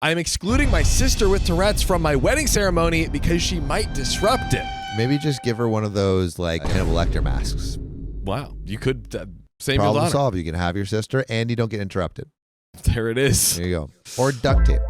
I'm excluding my sister with Tourette's from my wedding ceremony because she might disrupt it. Maybe just give her one of those like Hannibal Lecter masks. Wow, you could save your Problem daughter. solved. You can have your sister and you don't get interrupted. There it is. There you go. Or duct tape.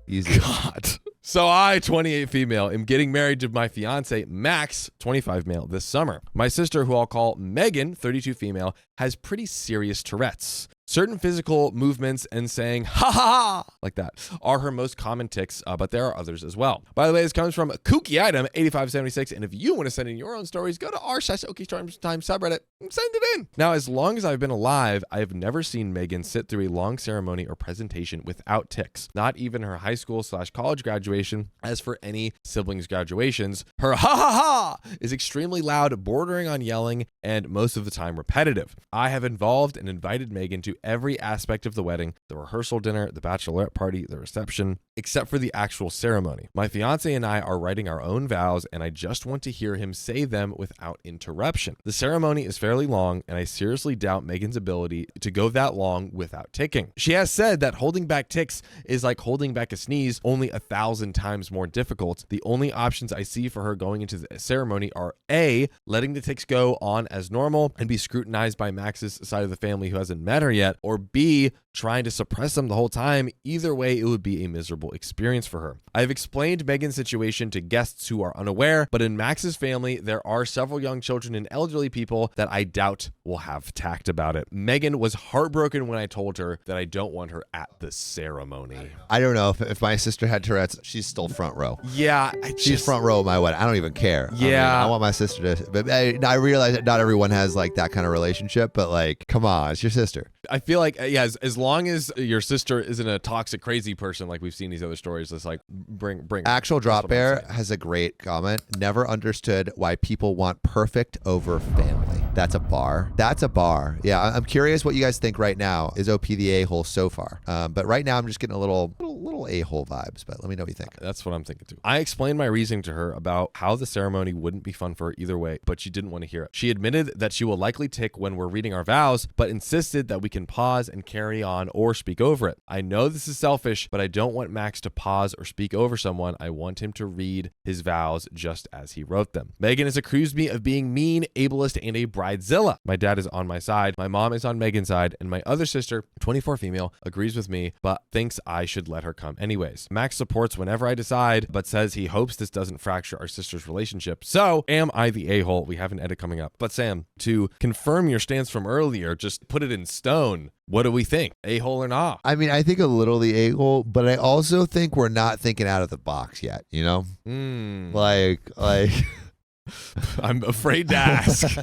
Easy. God. So I, 28 female, am getting married to my fiance, Max, 25 male, this summer. My sister, who I'll call Megan, 32 female, has pretty serious Tourette's. Certain physical movements and saying, ha ha ha, like that, are her most common tics, but there are others as well. By the way, this comes from Kooky Item 8576, and if you want to send in your own stories, go to r/OKOP subreddit and send it in. Now, as long as I've been alive, I have never seen Megan sit through a long ceremony or presentation without tics, not even her high school/college graduation. As for any siblings' graduations, her ha ha ha is extremely loud, bordering on yelling, and most of the time repetitive. I have involved and invited Megan to every aspect of the wedding, the rehearsal dinner, the bachelorette party, the reception, except for the actual ceremony. My fiance and I are writing our own vows, and I just want to hear him say them without interruption. The ceremony is fairly long, and I seriously doubt Megan's ability to go that long without ticking. She has said that holding back tics is like holding back a sneeze, only 1,000 times more difficult. The only options I see for her going into the ceremony are A, letting the tics go on as normal and be scrutinized by Max's side of the family who hasn't met her yet, or B, trying to suppress them the whole time. Either way, it would be a miserable experience for her. I've explained Megan's situation to guests who are unaware, but in Max's family, there are several young children and elderly people that I doubt will have tact about it. Megan was heartbroken when I told her that I don't want her at the ceremony. I don't know if my sister had Tourette's, she's still front row. Yeah. She's front row at my wedding. I don't even care. Yeah. I want my sister to, but I realize that not everyone has like that kind of relationship, but like, come on, it's your sister. I feel like, yeah, as long as your sister isn't a toxic, crazy person like we've seen these other stories, it's like, bring. Actual Drop Bear has a great comment. Never understood why people want perfect over family. That's a bar. That's a bar. Yeah, I'm curious what you guys think right now. Is OP the a-hole so far? But right now I'm just getting a little a-hole vibes, but let me know what you think. That's what I'm thinking too. I explained my reasoning to her about how the ceremony wouldn't be fun for her either way, but she didn't want to hear it. She admitted that she will likely tick when we're reading our vows, but insisted that we can pause and carry on or speak over it. I know this is selfish, but I don't want Max to pause or speak over someone. I want him to read his vows just as he wrote them. Megan has accused me of being mean, ableist, and a bridezilla. My dad is on my side, my mom is on Megan's side, and my other sister, 24 female, agrees with me, but thinks I should let her come anyways. Max supports whenever I decide, but says he hopes this doesn't fracture our sister's relationship. So, am I the a-hole? We have an edit coming up. But Sam, to confirm your stance from earlier, just put it in stone. What do we think? A-hole or not? I mean, I think a little the a-hole, but I also think we're not thinking out of the box yet, you know? Like I'm afraid to ask.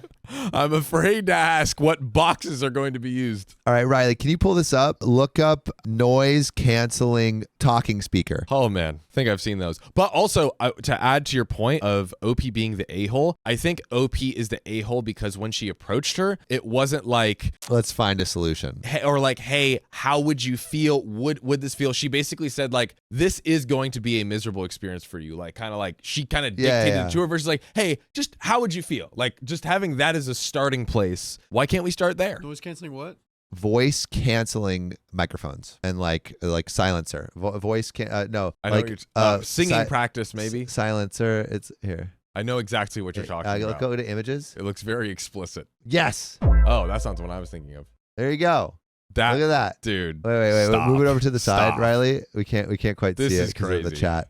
I'm afraid to ask what boxes are going to be used. All right, Riley, can you pull this up? Look up noise canceling talking speaker. Oh, man. I think I've seen those. But also, to add to your point of OP being the a-hole, I think OP is the a-hole because when she approached her, it wasn't like, let's find a solution. Hey, or like, hey, how would you feel? Would this feel? She basically said like, this is going to be a miserable experience for you. Like, kind of like she kind of dictated to her versus like, hey, just how would you feel? Like, just having that as a starting place. Why can't we start there? Noise canceling what? Voice canceling microphones and like silencer. Voice can no. I know like singing practice maybe. Silencer. It's here. I know exactly what you're talking about. Let's go to images. It looks very explicit. Yes. Oh, that's not the one I was thinking of. There you go. Look at that, dude. Wait. Stop. Move it over to the side, Riley. We can't quite see it. This is crazy. Of the chat.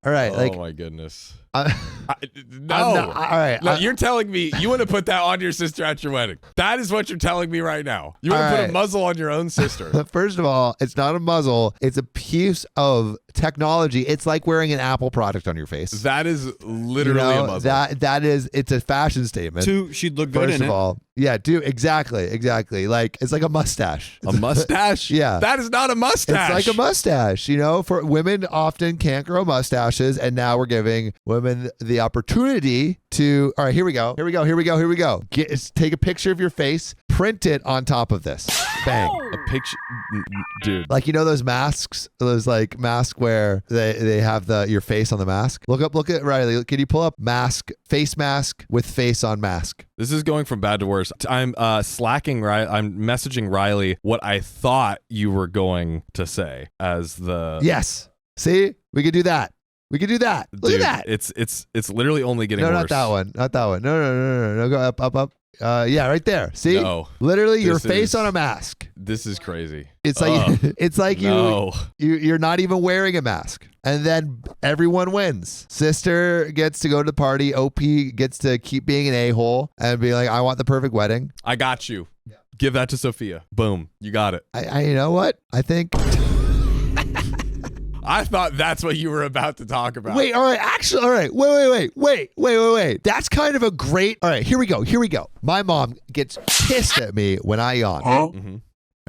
All right. Oh my goodness. No. All right. No, you're telling me you want to put that on your sister at your wedding. That is what you're telling me right now. You want to put a muzzle on your own sister. First of all, it's not a muzzle. It's a piece of technology. It's like wearing an Apple product on your face. That is literally a muzzle. That is, it's a fashion statement. She'd look good in it. First of all, yeah, dude, exactly. Like, it's like a mustache. A mustache? Yeah. That is not a mustache. It's like a mustache, you know, for women often can't grow mustaches. And now we're giving women the opportunity to, all right, here we go. Take a picture of your face, print it on top of this. Bang. A picture, dude. Like, you know those masks? Those like masks where they have your face on the mask? Look at Riley. Can you pull up face mask with face on mask? This is going from bad to worse. I'm slacking I'm messaging Riley what I thought you were going to say as the Yes. See? We could do that. Look at that. It's literally only getting worse. No, not that one. No. Go up. Yeah, right there. See? No. Literally your face on a mask. This is crazy. It's like it's like no. you're not even wearing a mask. And then everyone wins. Sister gets to go to the party. OP gets to keep being an a-hole and be like, I want the perfect wedding. I got you. Yeah. Give that to Sophia. Boom. You got it. I you know what? I think I thought that's what you were about to talk about. Wait, all right. Actually, all right. Wait. That's kind of a great. All right, here we go. My mom gets pissed at me when I yawn. Mm-hmm.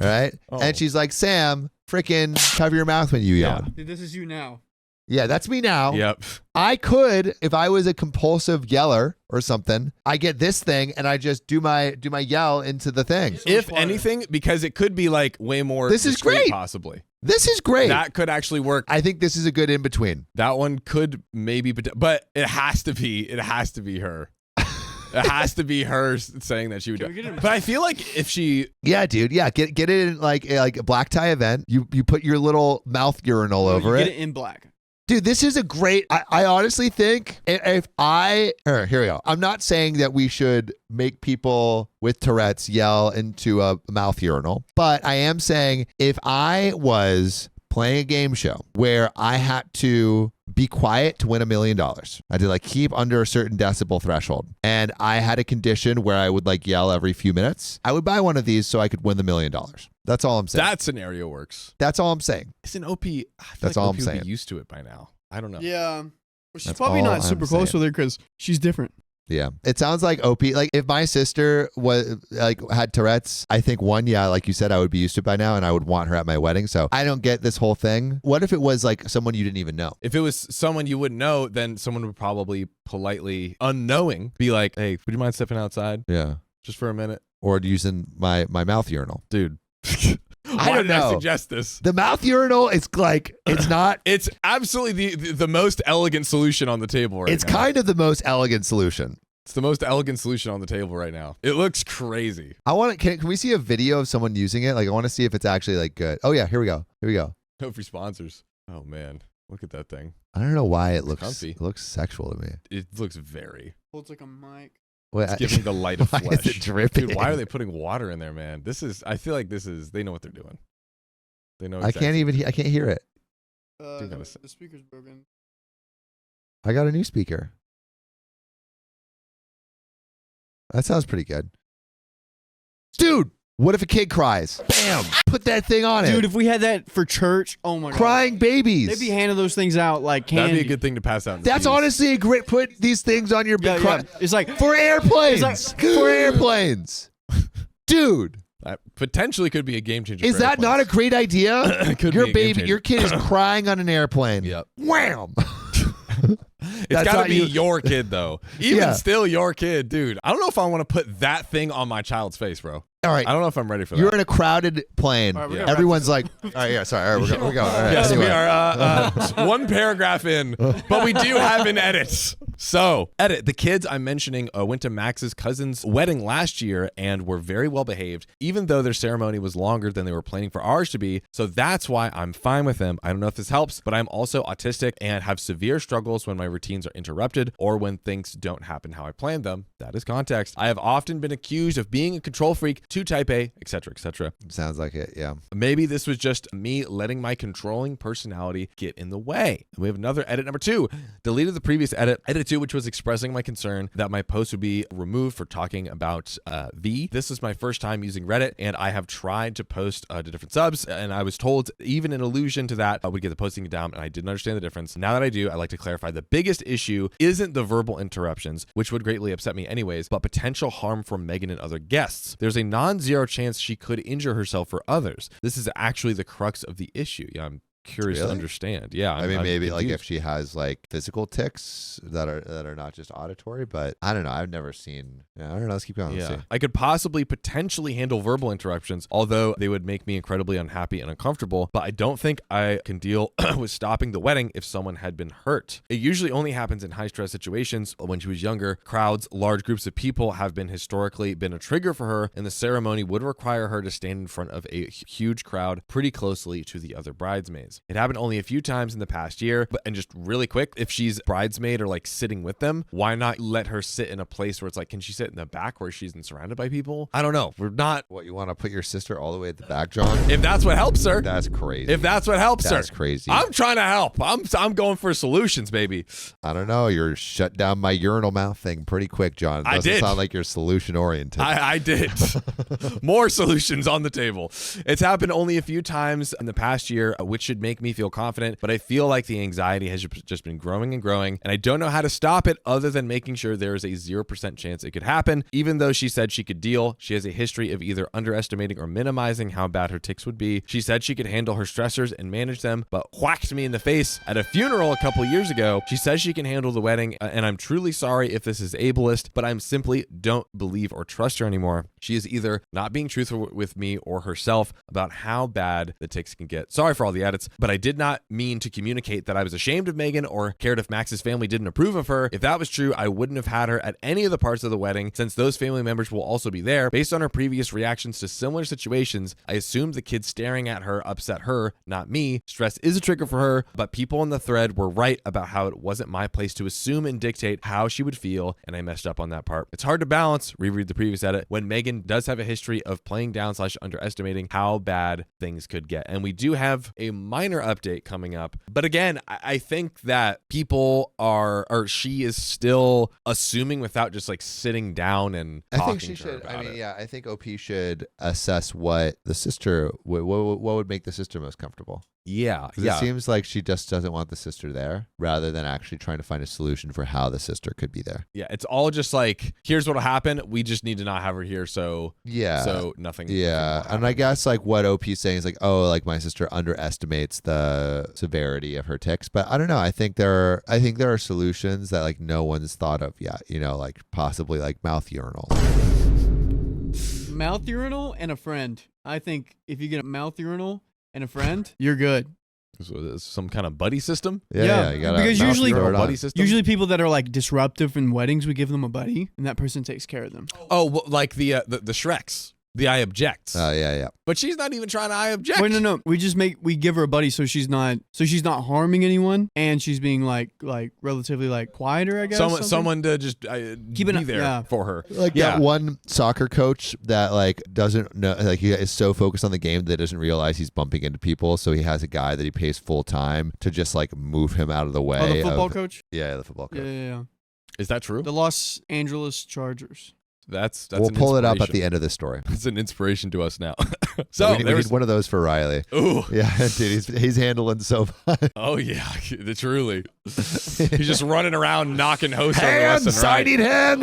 All right. Oh. And she's like, Sam, freaking cover your mouth when you yawn. Dude, this is you now. Yeah, that's me now. Yep. I could, if I was a compulsive yeller or something, I get this thing and I just do my yell into the thing. If anything, because it could be like way more. This is great. Possibly. This is great. That could actually work. I think this is a good in between. That one could maybe, but it has to be her. It has to be her saying that she would do it. But I feel like if she... Yeah, dude. Yeah, get it in like a black tie event. You put your little mouth urinal over it. Get it in black. Dude, this is a great... I honestly think here we go. I'm not saying that we should make people with Tourette's yell into a mouth urinal, but I am saying if I was playing a game show where I had to be quiet to win $1 million, I had to like keep under a certain decibel threshold, and I had a condition where I would like yell every few minutes, I would buy one of these so I could win the $1 million. That's all I'm saying. That scenario works. That's all I'm saying. It's an OP. I feel That's like all OP I'm saying. Would be used to it by now. I don't know. Yeah. Well, she's That's probably all not I'm super close saying. with her because she's different. Yeah. It sounds like OP. Like if my sister was like had Tourette's, I think like you said, I would be used to it by now and I would want her at my wedding. So I don't get this whole thing. What if it was like someone you didn't even know? If it was someone you wouldn't know, then someone would probably politely, unknowing, be like, hey, would you mind stepping outside? Yeah. Just for a minute? Or using my mouth urinal. Dude. I don't know. I suggest this? The mouth urinal, it's like, it's not. It's absolutely the most elegant solution on the table right now. It's kind of the most elegant solution. It's the most elegant solution on the table right now. It looks crazy. Can we see a video of someone using it? Like, I want to see if it's actually like good. Oh yeah, here we go. No free sponsors. Oh man, look at that thing. I don't know why it looks comfy. It looks sexual to me. It looks very. Well, it's like a mic. It's giving the light of flesh. Why is it dripping? Dude, why are they putting water in there, man? I feel like they know what they're doing. They know exactly. I can't hear it. The speaker's broken. I got a new speaker. That sounds pretty good. Dude, what if a kid cries? Bam! Put that thing on it. Dude, if we had that for church, oh my God. Crying babies. They'd be handing those things out like candy. That'd be a good thing to pass out. That's honestly a great, put these things on your big yeah. It's like for airplanes. For airplanes. Dude. That potentially could be a game changer. Is that not a great idea? Your kid is crying on an airplane. Yep. Wham! It's got to be your kid, though. Even still, your kid, dude. I don't know if I want to put that thing on my child's face, bro. All right. I don't know if I'm ready for that. You're in a crowded plane. Right, Everyone's like, all right, yeah, sorry. All right, we're going. All right, yes, anyway. we are one paragraph in, but we do have an edit. So, edit. The kids I'm mentioning went to Max's cousin's wedding last year and were very well behaved, even though their ceremony was longer than they were planning for ours to be. So that's why I'm fine with them. I don't know if this helps, but I'm also autistic and have severe struggles when my routines are interrupted or when things don't happen how I planned them. That is context. I have often been accused of being a control freak, too type A, etc., etc. Sounds like it, yeah. Maybe this was just me letting my controlling personality get in the way. We have another edit number 2. Deleted the previous edit 2, which was expressing my concern that my post would be removed for talking about V. This is my first time using Reddit, and I have tried to post to different subs, and I was told even an allusion to that would get the posting down, and I didn't understand the difference. Now that I do, I'd like to clarify the biggest issue isn't the verbal interruptions, which would greatly upset me anyways, but potential harm for Megan and other guests. There's a non-zero chance she could injure herself or others. This is actually the crux of the issue. Yeah, I'm curious to Really? understand. Yeah. I mean, maybe like confused. if she has like physical tics that are not just auditory, but I don't know. I've never seen. Yeah, I don't know. Let's keep going. Let's Yeah. see. I could possibly potentially handle verbal interruptions, although they would make me incredibly unhappy and uncomfortable, but I don't think I can deal with stopping the wedding if someone had been hurt. It usually only happens in high stress situations. When she was younger, crowds, large groups of people have been historically been a trigger for her, and the ceremony would require her to stand in front of a huge crowd pretty closely to the other bridesmaids. It happened only a few times in the past year, and just really quick, if she's bridesmaid or like sitting with them, why not let her sit in a place where it's like, can she sit in the back where she's surrounded by people? I don't know. We're not. What, you want to put your sister all the way at the back, John? If that's what helps her. That's crazy. If that's what helps her. That's crazy. I'm trying to help. I'm going for solutions, baby. I don't know. You're shut down my urinal mouth thing pretty quick, John. It I doesn't did. sound like you're solution oriented. I did. More solutions on the table. It's happened only a few times in the past year, which should make me feel confident, but I feel like the anxiety has just been growing and growing, and I don't know how to stop it other than making sure there is a 0% chance it could happen. Even though she said she could deal, she has a history of either underestimating or minimizing how bad her tics would be. She said she could handle her stressors and manage them, but whacked me in the face at a funeral a couple years ago. She says she can handle the wedding, and I'm truly sorry if this is ableist, but I'm simply don't believe or trust her anymore. She is either not being truthful with me or herself about how bad the tics can get. Sorry for all the edits, but I did not mean to communicate that I was ashamed of Megan or cared if Max's family didn't approve of her. If that was true, I wouldn't have had her at any of the parts of the wedding, since those family members will also be there. Based on her previous reactions to similar situations, I assumed the kids staring at her upset her, not me. Stress is a trigger for her, but people in the thread were right about how it wasn't my place to assume and dictate how she would feel, and I messed up on that part. It's hard to balance, reread the previous edit, when Megan does have a history of playing down / underestimating how bad things could get. And we do have a minor update coming up. But again, I think that people are, or she is still assuming without just like sitting down and I talking think she to her should. about I mean, it. yeah, I think OP should assess what the sister, what would make the sister most comfortable. Yeah. 'Cause Yeah. it seems like she just doesn't want the sister there, rather than actually trying to find a solution for how the sister could be there. Yeah. It's all just like, here's what'll happen. We just need to not have her here. So nothing. Yeah, and I guess like what OP's saying is like, oh, like my sister underestimates the severity of her tics, but I don't know. I think there are solutions that like no one's thought of yet. You know, like possibly like mouth urinals. Mouth urinal and a friend. I think if you get a mouth urinal and a friend, you're good. So there's some kind of buddy system. Yeah, you gotta because mouth usually- throw it on. Buddy system. Usually people that are like disruptive in weddings, we give them a buddy, and that person takes care of them. Oh, well, like the Shreks. The I objects. Yeah. But she's not even trying to I object. Wait, no. We give her a buddy so she's not harming anyone, and she's being like relatively like quieter, I guess. Someone to just Keep be an- there yeah. for her. Like Yeah. that one soccer coach that like doesn't know, like he is so focused on the game that doesn't realize he's bumping into people. So he has a guy that he pays full time to just like move him out of the way. Oh, the football of, coach. Yeah, the football coach. Yeah. Is that true? The Los Angeles Chargers. That's We'll an pull it up at inspiration. the end of this story. It's an inspiration to us now. So we need there's one of those for Riley. ooh. Yeah, dude, he's handling so much. Oh yeah, truly. He's just running around knocking hosts over left and right. hand.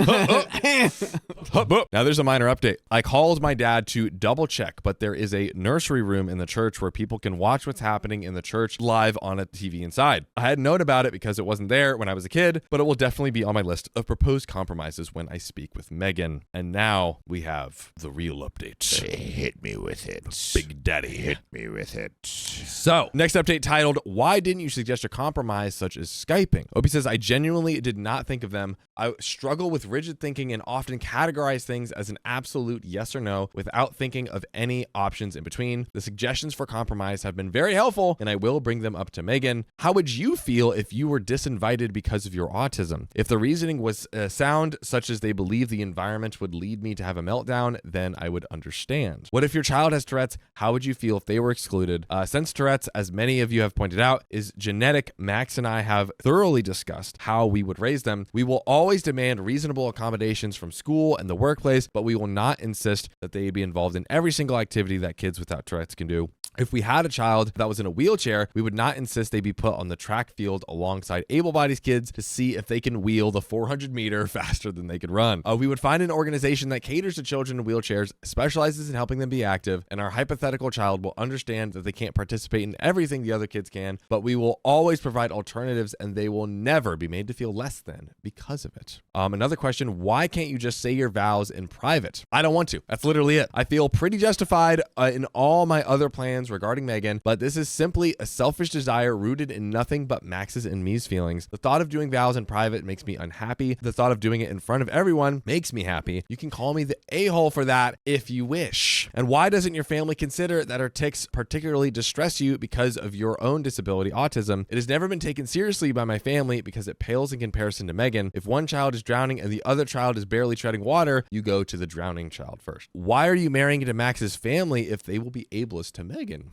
Now there's a minor update. I called my dad to double check, but there is a nursery room in the church where people can watch what's happening in the church live on a TV inside. I hadn't known about it because it wasn't there when I was a kid, but it will definitely be on my list of proposed compromises when I speak with Megan. And now we have the real update. Hit me with it. Big Daddy. Hit me with it. So, next update titled, Why Didn't You Suggest a Compromise Such as Skyping? Opie says, I genuinely did not think of them. I struggle with rigid thinking and often categorize things as an absolute yes or no without thinking of any options in between. The suggestions for compromise have been very helpful, and I will bring them up to Megan. How would you feel if you were disinvited because of your autism? If the reasoning was sound, such as they believe the environment would lead me to have a meltdown, then I would understand. What if your child has Tourette's? How would you feel if they were excluded? Since Tourette's, as many of you have pointed out, is genetic, Max and I have thoroughly discussed how we would raise them. We will always demand reasonable accommodations from school and the workplace, but we will not insist that they be involved in every single activity that kids without Tourette's can do. If we had a child that was in a wheelchair, we would not insist they be put on the track field alongside able-bodied kids to see if they can wheel the 400 meter faster than they could run. We would find an organization that caters to children in wheelchairs, specializes in helping them be active, and our hypothetical child will understand that they can't participate in everything the other kids can, but we will always provide alternatives and they will never be made to feel less than because of it. Another question, why can't you just say your vows in private? I don't want to. That's literally it. I feel pretty justified in all my other plans regarding Megan, but this is simply a selfish desire rooted in nothing but Max's and me's feelings. The thought of doing vows in private makes me unhappy. The thought of doing it in front of everyone makes me happy. You can call me the a-hole for that if you wish. And why doesn't your family consider that our tics particularly distress you because of your own disability, autism? It has never been taken seriously by my family because it pales in comparison to Megan. If one child is drowning and the other child is barely treading water, you go to the drowning child first. Why are you marrying into Max's family if they will be ableist to Megan?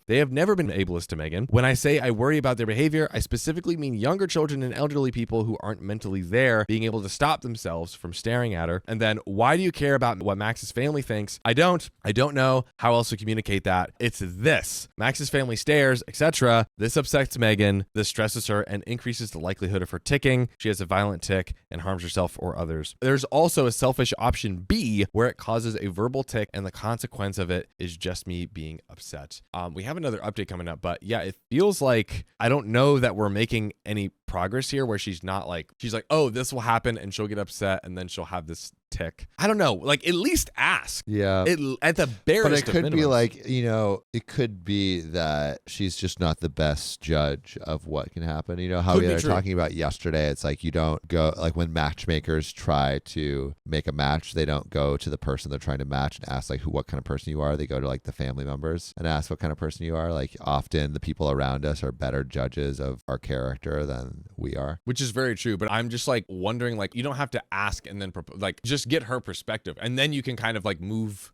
They have never been ableist to Megan. When I say I worry about their behavior, I specifically mean younger children and elderly people who aren't mentally there being able to stop themselves from staring at her. And then, why do you care about what Max's family thinks? I don't know how else to communicate that. It's this. Max's family stares, etc. This upsets Megan. This stresses her and increases the likelihood of her ticking. She has a violent tic and harms herself or others. There's also a selfish option B where it causes a verbal tic and the consequence of it is just me being upset. We have another update coming up, but yeah, it feels like I don't know that we're making any progress here where she's like, oh, this will happen and she'll get upset and then she'll have this tick. I don't know. Like, at least ask. Yeah. At the barest. But it could be minimums. like, it could be that she's just not the best judge of what can happen. You know how we were talking about yesterday. It's like you don't go, like when matchmakers try to make a match, they don't go to the person they're trying to match and ask like what kind of person you are. They go to like the family members and ask what kind of person you are. Like often the people around us are better judges of our character than we are. Which is very true. But I'm just like wondering, like, you don't have to ask and then like just get her perspective and then you can kind of like move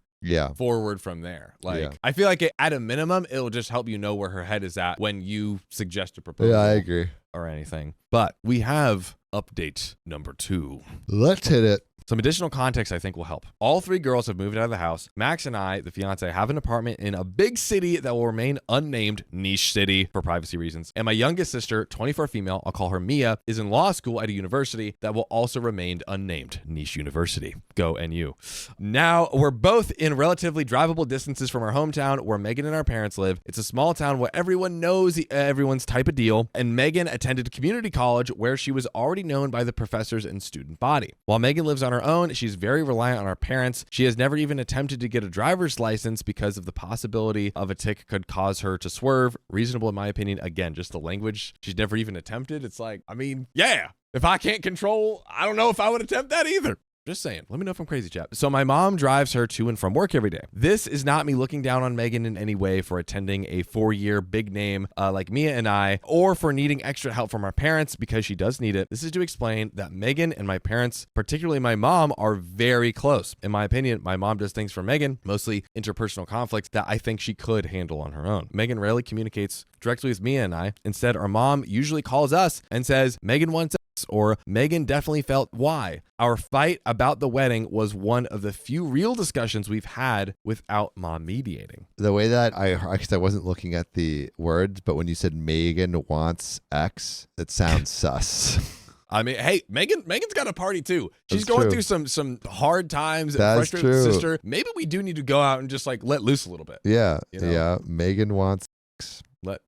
forward from there. Like, I feel like at a minimum, it'll just help you know where her head is at when you suggest a proposal. Yeah, I agree. Or anything. But we have update number 2. Let's hit it. Some additional context I think will help. All 3 girls have moved out of the house. Max and I, the fiance, have an apartment in a big city that will remain unnamed, niche city for privacy reasons. And my youngest sister, 24 female, I'll call her Mia, is in law school at a university that will also remain unnamed, niche university. Go NU. Now, we're both in relatively drivable distances from our hometown where Megan and our parents live. It's a small town where everyone knows everyone's type of deal. And Megan attended community college where she was already known by the professors and student body. While Megan lives on her own, she's very reliant on our parents. She has never even attempted to get a driver's license because of the possibility of a tic could cause her to swerve. Reasonable in my opinion. Again, just the language. She's never even attempted. It's like, I mean, yeah, if I can't control, I don't know if I would attempt that either. Just saying. Let me know if I'm crazy, chat. So my mom drives her to and from work every day. This is not me looking down on Megan in any way for attending a 4-year big name like Mia and I, or for needing extra help from our parents because she does need it. This is to explain that Megan and my parents, particularly my mom, are very close. In my opinion, my mom does things for Megan, mostly interpersonal conflicts that I think she could handle on her own. Megan rarely communicates directly with Mia and I. Instead, our mom usually calls us and says, Megan wants X, or Megan definitely felt Y. Our fight about the wedding was one of the few real discussions we've had without mom mediating. The way that because I wasn't looking at the words, but when you said Megan wants X, it sounds sus. I mean, hey, Megan's got a party too. She's That's going true. through some hard times and That's frustrated with true. her sister. Maybe we do need to go out and just like let loose a little bit. Yeah, You know? yeah. Megan wants X.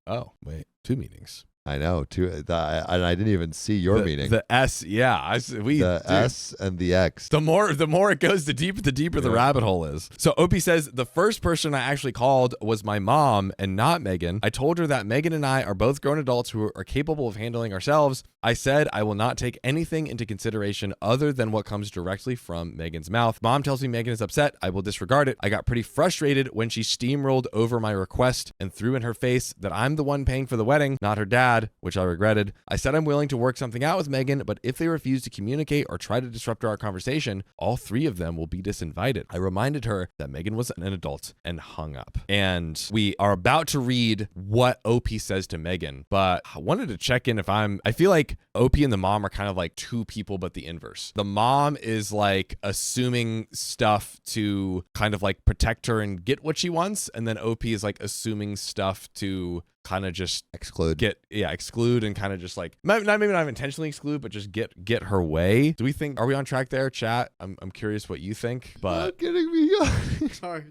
Oh, wait, 2 meetings. I know, too. And I didn't even see your meaning. The S, yeah. The S and the X. The more it goes, the deeper the rabbit hole is. So Opie says, the first person I actually called was my mom and not Megan. I told her that Megan and I are both grown adults who are capable of handling ourselves. I said I will not take anything into consideration other than what comes directly from Megan's mouth. Mom tells me Megan is upset. I will disregard it. I got pretty frustrated when she steamrolled over my request and threw in her face that I'm the one paying for the wedding, not her dad. dad, which I regretted. I said I'm willing to work something out with Megan, but if they refuse to communicate or try to disrupt our conversation, all 3 of them will be disinvited. I reminded her that Megan was an adult and hung up. And we are about to read what OP says to Megan, but I wanted to check in I feel like OP and the mom are kind of like 2 people, but the inverse. The mom is like assuming stuff to kind of like protect her and get what she wants. And then OP is like assuming stuff to kind of just exclude and kind of just like maybe not intentionally exclude, but just get her way. Are we on track there, chat? I'm curious what you think, but Not getting me. Sorry.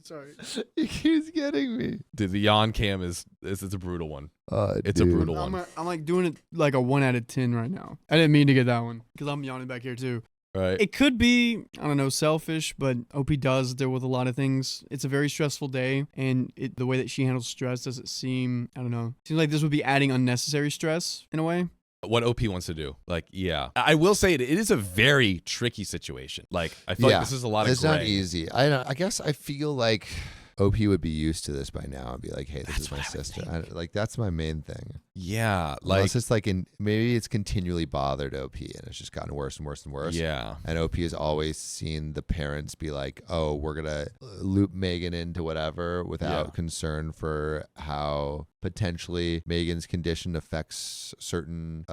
He keeps getting me. Dude, the yawn cam is it's a brutal one. It's dude. a brutal one. I'm like doing it like a 1 out of 10 right now. I didn't mean to get that one because I'm yawning back here too. Right. It could be, I don't know, selfish, but OP does deal with a lot of things. It's a very stressful day, and the way that she handles stress doesn't seem, I don't know, seems like this would be adding unnecessary stress in a way. What OP wants to do. Like, yeah. I will say it is a very tricky situation. Like, I feel like this is a lot of It's gray. not easy. I guess I feel like OP would be used to this by now and be like, hey, this is my sister. That's my main thing. Yeah. Like, it's like maybe it's continually bothered OP and it's just gotten worse and worse and worse. Yeah. And OP has always seen the parents be like, oh, we're going to loop Megan into whatever without concern for how potentially Megan's condition affects certain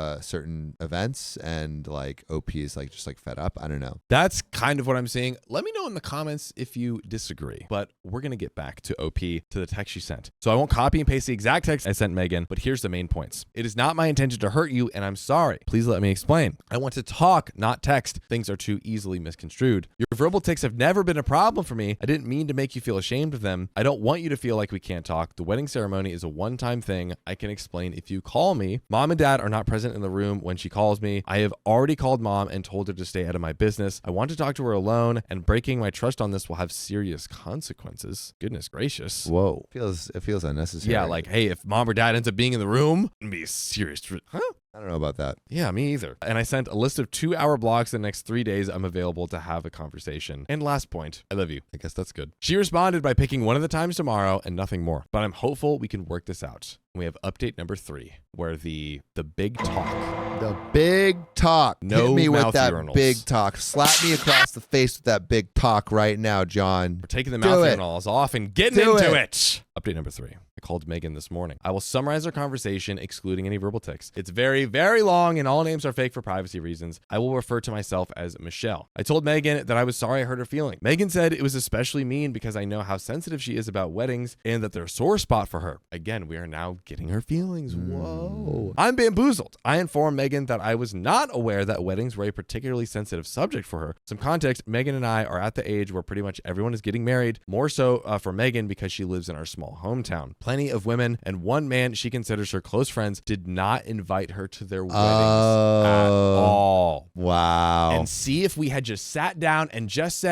events, and like OP is like just like fed up. I don't know. That's kind of what I'm seeing. Let me know in the comments if you disagree. But we're going to get back to OP, to the text she sent. So I won't copy and paste the exact text I sent Megan, but here's the main points. It is not my intention to hurt you, and I'm sorry. Please let me explain. I want to talk, not text. Things are too easily misconstrued. Your verbal tics have never been a problem for me. I didn't mean to make you feel ashamed of them. I don't want you to feel like we can't talk. The wedding ceremony is a one-time thing. I can explain if you call me. Mom and dad are not present in the room when she calls me. I have already called mom and told her to stay out of my business. I want to talk to her alone, and breaking my trust on this will have serious consequences. Goodness gracious. Whoa. It feels unnecessary. Yeah, like, hey, if mom or dad ends up being in the room, it'd be serious. Huh? I don't know about that. Yeah, me either. And I sent a list of 2-hour blocks the next 3 days I'm available to have a conversation. And last point, I love you. I guess that's good. She responded by picking one of the times tomorrow and nothing more. But I'm hopeful we can work this out. We have update number 3, where the big talk. The big talk. No Hit me with mouth that urinals. big talk. Slap me across the face with that big talk right now, John. We're taking the mouth urinals off and getting Do into it. it. Update number 3. I called Megan this morning. I will summarize our conversation, excluding any verbal tics. It's very, very long, and all names are fake for privacy reasons. I will refer to myself as Michelle. I told Megan that I was sorry I hurt her feeling. Megan said it was especially mean because I know how sensitive she is about weddings and that they're a sore spot for her. Again, we are now getting her feelings. Whoa. I'm bamboozled. I informed Megan that I was not aware that weddings were a particularly sensitive subject for her. Some context, Megan and I are at the age where pretty much everyone is getting married, more so for Megan because she lives in our small hometown. Plenty of women and one man she considers her close friends did not invite her to their weddings at all. Wow. And see if we had just sat down and just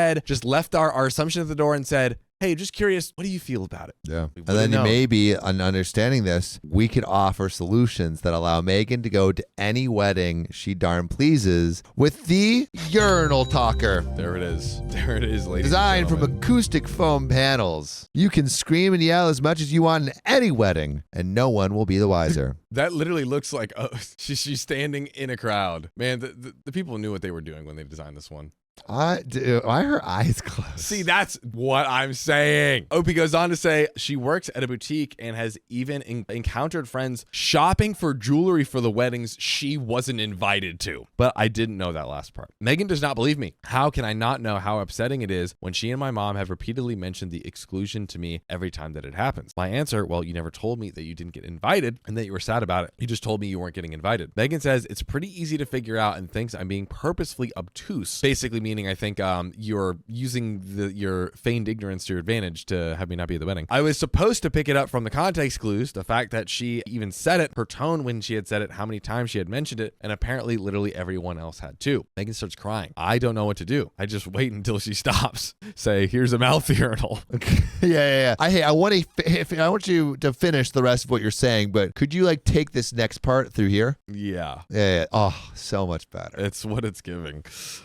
left our assumption at the door and said, hey, just curious, what do you feel about it? Yeah. And then maybe, on understanding this, we could offer solutions that allow Megan to go to any wedding she darn pleases with the urinal talker. There it is. There it is, ladies. Designed from acoustic foam panels. You can scream and yell as much as you want in any wedding, and no one will be the wiser. That literally looks like she's standing in a crowd. Man, the people knew what they were doing when they designed this one. Why are her eyes closed? See, that's what I'm saying. Opie goes on to say she works at a boutique and has even encountered friends shopping for jewelry for the weddings she wasn't invited to. But I didn't know that last part. Megan does not believe me. How can I not know how upsetting it is when she and my mom have repeatedly mentioned the exclusion to me every time that it happens? My answer, well, you never told me that you didn't get invited and that you were sad about it. You just told me you weren't getting invited. Megan says it's pretty easy to figure out and thinks I'm being purposefully obtuse. Basically meaning I think you're using your feigned ignorance to your advantage to have me not be at the wedding. I was supposed to pick it up from the context clues, the fact that she even said it, her tone when she had said it, how many times she had mentioned it, and apparently literally everyone else had too. Megan starts crying. I don't know what to do. I just wait until she stops. Say, here's a mouth urinal. Yeah. I want you to finish the rest of what you're saying, but could you like take this next part through here? Yeah. Yeah. Oh, so much better. It's what it's giving.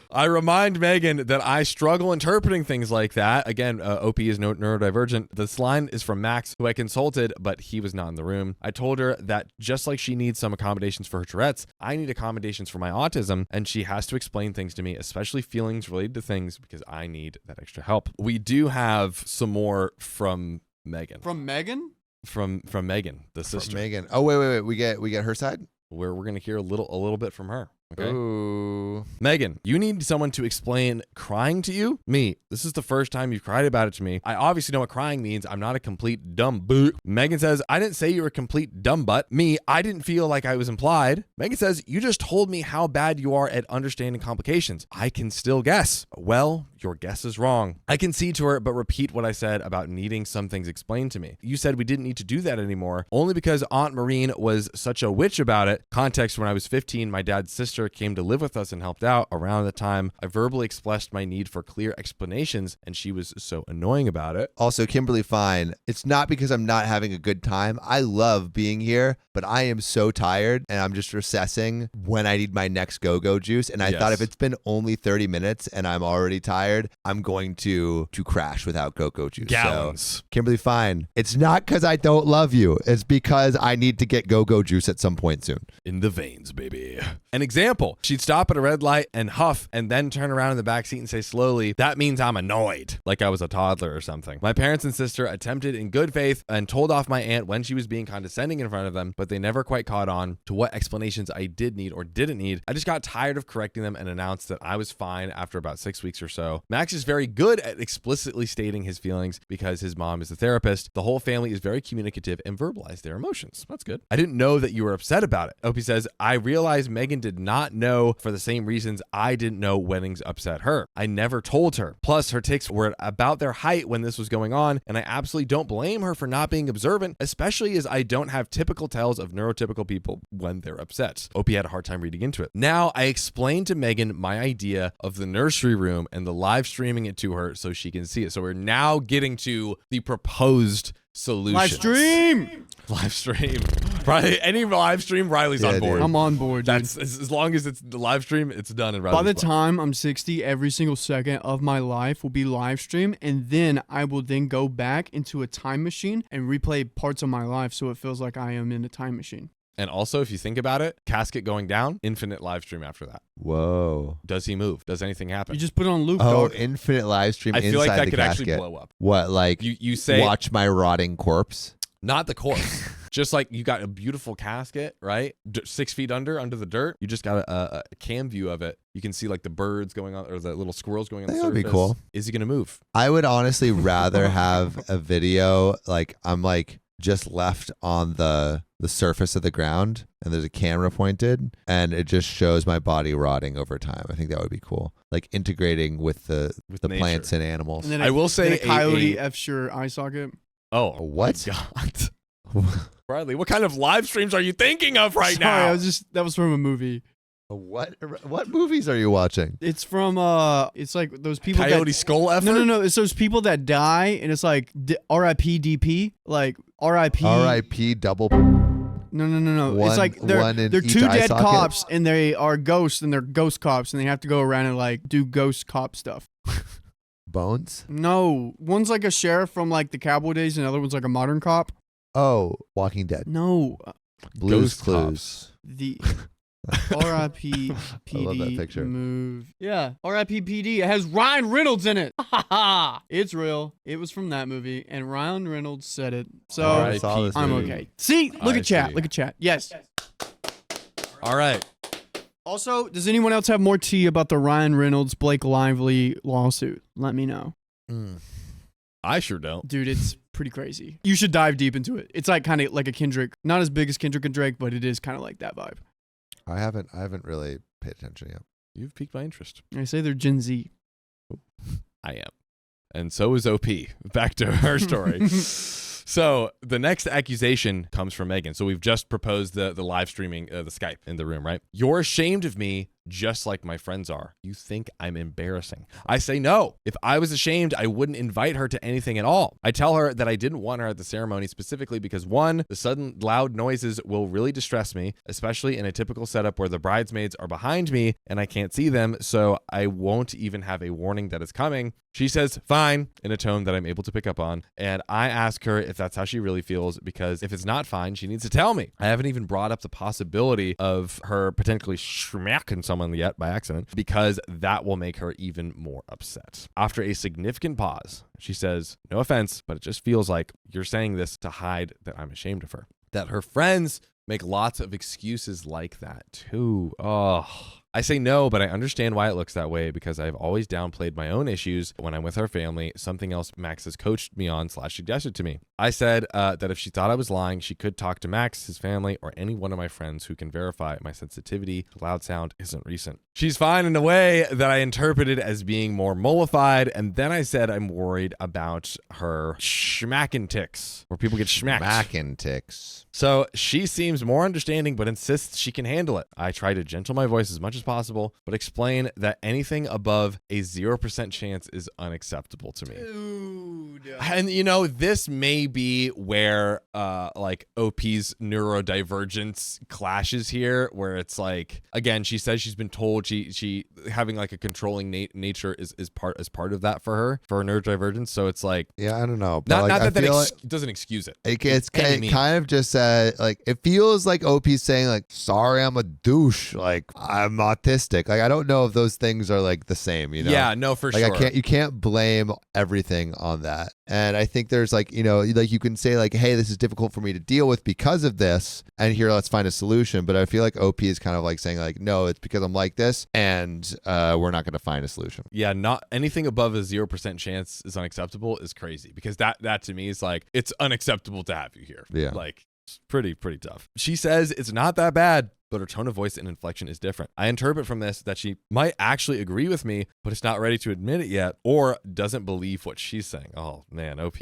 I remind remind Megan that I struggle interpreting things like that. Again, OP is neurodivergent. This line is from Max, who I consulted, but he was not in the room. I told her that just like she needs some accommodations for her Tourette's, I need accommodations for my autism, and she has to explain things to me, especially feelings related to things, because I need that extra help. We do have some more from Megan. From Megan? From Megan, the sister. From Megan. Oh, wait. We get her side? Where we're going to hear a little bit from her. Okay. Ooh. Megan, you need someone to explain crying to you? Me, this is the first time you've cried about it to me. I obviously know what crying means. I'm not a complete dumb boot. Megan says, I didn't say you were a complete dumb butt. Me, I didn't feel like I was implied. Megan says, you just told me how bad you are at understanding complications. I can still guess. Well, your guess is wrong. I concede to her, but repeat what I said about needing some things explained to me. You said we didn't need to do that anymore, only because Aunt Maureen was such a witch about it. Context, when I was 15, my dad's sister came to live with us and helped out. Around the time, I verbally expressed my need for clear explanations, and she was so annoying about it. Also, Kimberly Fine, it's not because I'm not having a good time. I love being here, but I am so tired, and I'm just assessing when I need my next go-go juice. And I thought if it's been only 30 minutes and I'm already tired, I'm going to crash without go-go juice. Gallons. So, Kimberly Fine, it's not because I don't love you. It's because I need to get go-go juice at some point soon. In the veins, baby. An example, she'd stop at a red light and huff and then turn around in the backseat and say slowly, that means I'm annoyed, like I was a toddler or something. My parents and sister attempted in good faith and told off my aunt when she was being condescending in front of them, but they never quite caught on to what explanations I did need or didn't need. I just got tired of correcting them and announced that I was fine after about 6 weeks or so. Max is very good at explicitly stating his feelings because his mom is a therapist. The whole family is very communicative and verbalize their emotions. That's good. I didn't know that you were upset about it. Opie says, I realized Megan did not know for the same reasons I didn't know weddings upset her. I never told her. Plus, her takes were about their height when this was going on, and I absolutely don't blame her for not being observant, especially as I don't have typical tells of neurotypical people when they're upset. Opie had a hard time reading into it. Now, I explained to Megan my idea of the nursery room and the live streaming it to her so she can see it. So we're now getting to the proposed solution. Live stream. Right? Any live stream, Riley's on board. Dude. I'm on board, dude. That's as long as it's the live stream, it's done. And By the time I'm 60, every single second of my life will be live stream, and then I will then go back into a time machine and replay parts of my life so it feels like I am in a time machine. And also, if you think about it, casket going down, infinite live stream after that. Whoa. Does he move? Does anything happen? You just put it on loop, Oh, dog. infinite live stream I feel like inside that the could casket. actually blow up. What, like You say watch my rotting corpse? not the corpse. Just like you got a beautiful casket, right? 6 feet under the dirt. You just got a cam view of it. You can see like the birds going on or the little squirrels going on the That surface. would be cool. Is he going to move? I would honestly rather have a video like I'm like just left on the surface of the ground and there's a camera pointed and it just shows my body rotting over time. I think that would be cool. Like integrating with the nature. plants and animals. And then I will say a coyote F's your eye socket. Oh, What? my God. Riley, what kind of live streams are you thinking of right Sorry, now? that was from a movie. What movies are you watching? It's from it's like those people Coyote that skull effort? No, it's those people that die and it's like R.I.P. DP, like R.I.P. R.I.P. double. No. One- It's like one in they're each two eye dead socket? cops and they are ghosts and they're ghost cops and they have to go around and like do ghost cop stuff. Bones? No, one's like a sheriff from like the cowboy days and the other one's like a modern cop. Oh, Walking Dead. No, Blue's Ghost Clues. Cops. the R.I.P. I love that PD picture. move. Yeah, R.I.P. PD. It has Ryan Reynolds in it. It's real. It was from that movie, and Ryan Reynolds said it. So I saw this I'm movie. okay. See, look I at chat. see. Look at chat. Yes. All right. Also, does anyone else have more tea about the Ryan Reynolds Blake Lively lawsuit? Let me know, I sure don't. dude. It's pretty crazy. You should dive deep into it. It's like kind of like a Kendrick, not as big as Kendrick and Drake, but it is kind of like that vibe. I haven't really paid attention yet. You've piqued my interest. I say they're Gen Z. I am. And so is OP. Back to her story. So the next accusation comes from Megan. So we've just proposed the live streaming, the Skype in the room, right? You're ashamed of me just like my friends are. You think I'm embarrassing? I say no. If I was ashamed, I wouldn't invite her to anything at all. I tell her that I didn't want her at the ceremony specifically because 1, the sudden loud noises will really distress me, especially in a typical setup where the bridesmaids are behind me and I can't see them, so I won't even have a warning that it's coming. She says, fine, in a tone that I'm able to pick up on, and I ask her if that's how she really feels, because if it's not fine, she needs to tell me. I haven't even brought up the possibility of her potentially smacking someone yet by accident, because that will make her even more upset. After a significant pause, she says, no offense, but it just feels like you're saying this to hide that I'm ashamed of her. That her friends make lots of excuses like that too. Oh, I say no, but I understand why it looks that way because I've always downplayed my own issues when I'm with her family, something else Max has coached me on / suggested to me. I said that if she thought I was lying, she could talk to Max, his family, or any one of my friends who can verify my sensitivity to loud sound isn't recent. She's fine in a way that I interpreted as being more mollified, and then I said I'm worried about her schmacking tics, where people get schmacked. Schmacking tics. So she seems more understanding, but insists she can handle it. I try to gentle my voice as much as possible, but explain that anything above a 0% chance is unacceptable to me. Dude. And this may be where like OP's neurodivergence clashes here, where it's like, again, she says she's been told she having like a controlling nature is part of that for her neurodivergence. So it's like, yeah, I don't know. But not that doesn't excuse it. It's kind of just like, it feels like OP's saying like, sorry, I'm a douche. Like, I'm autistic. Like, I don't know if those things are like the same, Yeah, no, for like, sure. You can't blame everything on that. And I think there's like, like you can say like, hey, this is difficult for me to deal with because of this. And here, let's find a solution. But I feel like OP is kind of like saying like, no, it's because I'm like this. And we're not going to find a solution. Yeah, not anything above a 0% chance is unacceptable is crazy, because that to me is like, it's unacceptable to have you here. Yeah. Like, it's pretty tough. She says it's not that bad, but her tone of voice and inflection is different. I interpret from this that she might actually agree with me, but is not ready to admit it yet, or doesn't believe what she's saying. Oh man, OP,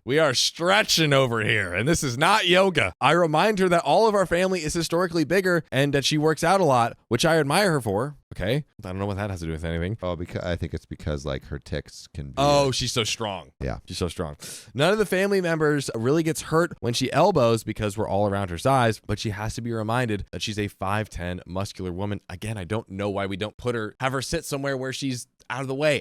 we are stretching over here, and this is not yoga. I remind her that all of our family is historically bigger and that she works out a lot, which I admire her for. Okay, I don't know what that has to do with anything. Oh, because I think it's because like her tics can be. Oh, she's so strong. Yeah. She's so strong. None of the family members really gets hurt when she elbows because we're all around her size, but she has to be reminded that she's a 5'10" muscular woman. Again, I don't know why we don't have her sit somewhere where she's out of the way.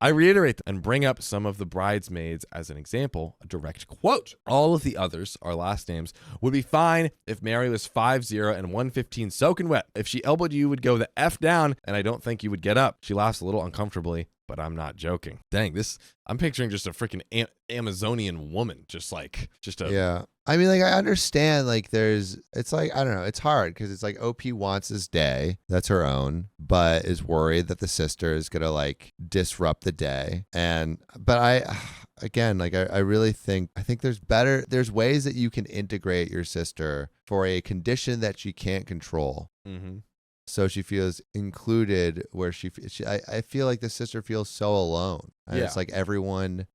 I reiterate and bring up some of the bridesmaids as an example, a direct quote. All of the others, our last names, would be fine if Mary was 5'0" and 115 soaking wet. If she elbowed you, would go the F down, and I don't think you would get up. She laughs a little uncomfortably, but I'm not joking. Dang, I'm picturing just a freaking Amazonian woman, Yeah. I mean, like, I understand, like, it's like, I don't know, it's hard because it's like OP wants this day that's her own, but is worried that the sister is going to like disrupt the day. But again, like, I really think there's ways that you can integrate your sister for a condition that she can't control. Mm-hmm. So she feels included, where I feel like the sister feels so alone. And Yeah. It's like everyone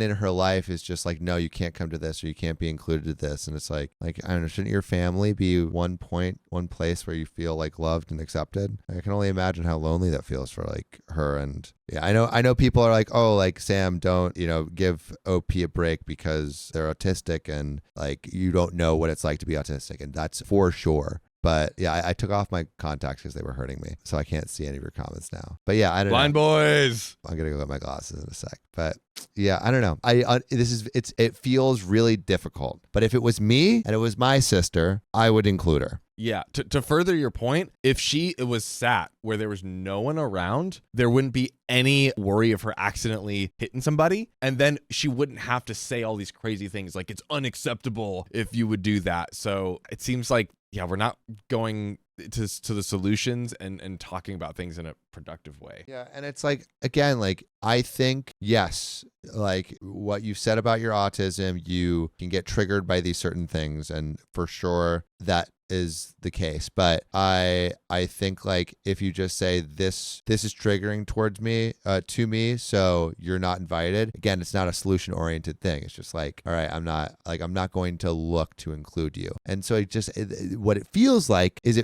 in her life is just like, no, you can't come to this, or you can't be included to this. And it's like, I don't know, shouldn't your family be one place where you feel like loved and accepted? I can only imagine how lonely that feels for like her. And yeah, I know people are like, oh, like, Sam, don't, give OP a break because they're autistic and like, you don't know what it's like to be autistic. And that's for sure. But yeah, I took off my contacts because they were hurting me, so I can't see any of your comments now. But yeah, I don't Blind know. boys. I'm gonna go get my glasses in a sec. But yeah, I don't know. It feels really difficult. But if it was me and it was my sister, I would include her. Yeah. To further your point, if it was sat where there was no one around, there wouldn't be any worry of her accidentally hitting somebody. And then she wouldn't have to say all these crazy things like it's unacceptable if you would do that. So it seems like, yeah, we're not going to the solutions and talking about things in a productive way. Yeah, and it's like, again, like, I think, yes, like what you said about your autism, you can get triggered by these certain things, and for sure that is the case, but I think like if you just say this is triggering towards me to me, so you're not invited. Again, it's not a solution oriented thing. It's just like, all right, I'm not going to look to include you. And so what it feels like is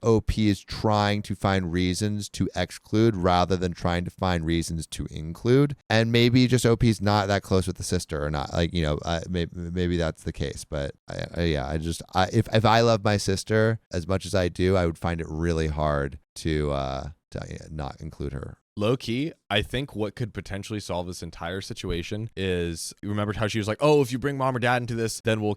OP is trying to find reasons to exclude rather than trying to find reasons to include. And maybe just OP is not that close with the sister or not, like, you know, maybe that's the case. But if I love my sister as much as I do, I would find it really hard to not include her. Low key, I think what could potentially solve this entire situation is, you remember how she was like, oh, if you bring mom or dad into this, then I'll